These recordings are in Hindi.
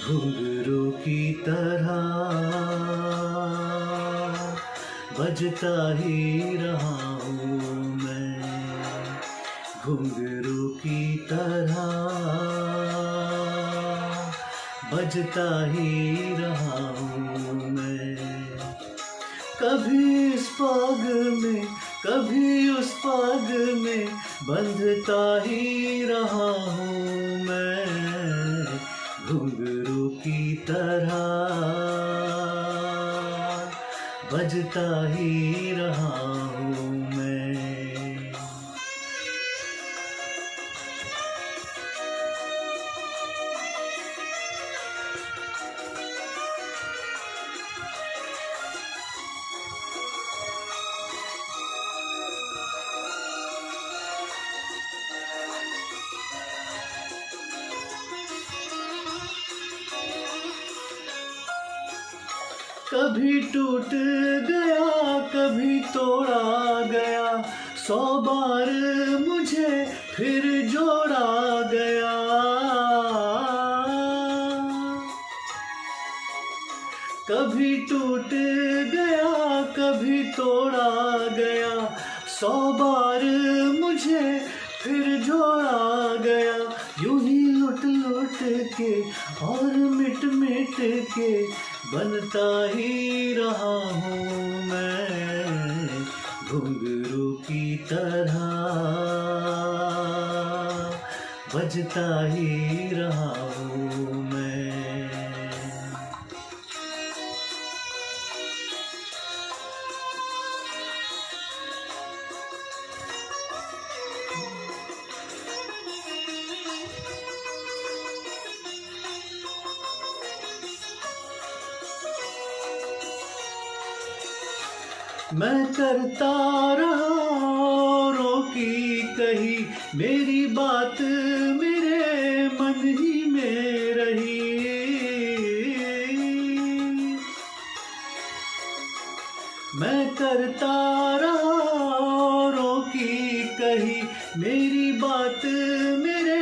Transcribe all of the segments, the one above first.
घुंघरू की तरह बजता ही रहा हूँ मैं, घुंघरू की तरह बजता ही रहा हूँ मैं। कभी इस पाग में कभी उस पाग में बंधता ही रहा हूँ मैं, घुंघरू की तरह बजता ही रहा हूँ मैं। कभी टूट गया कभी तोड़ा गया, 100 बार मुझे फिर जोड़ा गया। कभी टूट गया कभी तोड़ा गया, 100 बार मुझे फिर जोड़ा गया। यूं ही लुट लुट के और मिट मिट के बनता ही रहा हूँ मैं, घुंघरू की तरह बजता ही रहा हूँ मैं। मैं करता रहा औरों की कही, मेरी बात मेरे मन ही में रही। मैं करता रहा औरों की कही, मेरी बात मेरे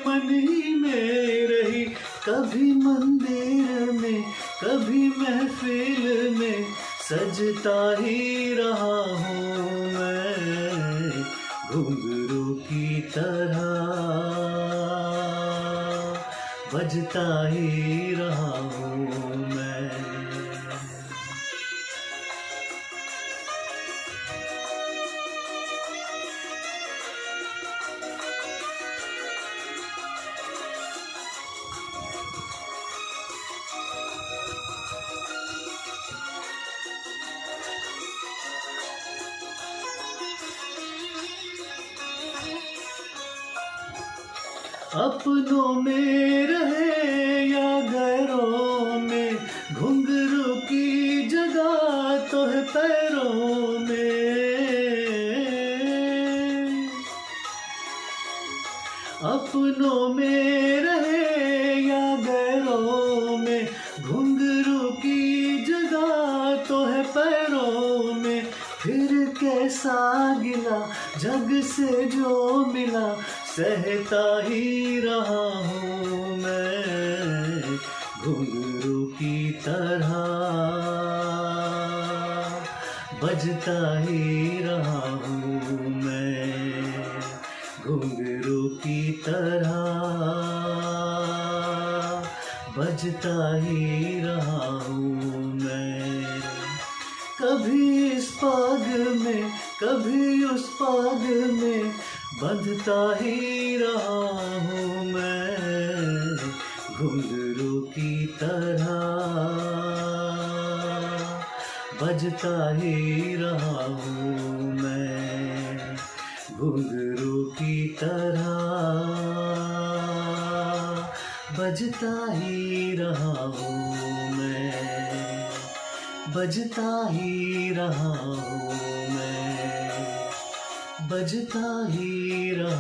मन ही में रही। कभी मंदिर में कभी महफिल में सजता ही रहा हूँ मैं, घुंघरू की तरह बजता ही रहा हूँ मैं। अपनों में रहे या गैरों में, घुंघरू की जगह तो है पैरों में। अपनों में रहे या गैरों में, घुंघरू की जगह तो है पैरों में। फिर कैसा गिला जग से जो मिला, सहता ही रहा हूँ मैं, घुंघरू की तरह बजता ही रहा हूँ मैं, घुंघरू की तरह बजता ही रहा हूँ मैं। कभी इस पाग में कभी उस पाग में बंधता ही रहा हूँ मैं, घुंघरू की तरह बजता ही रहा हूँ मैं, घुंघरू की तरह बजता ही रहा हूँ मैं, बजता ही रहा हूँ मैं, बजता ही रहा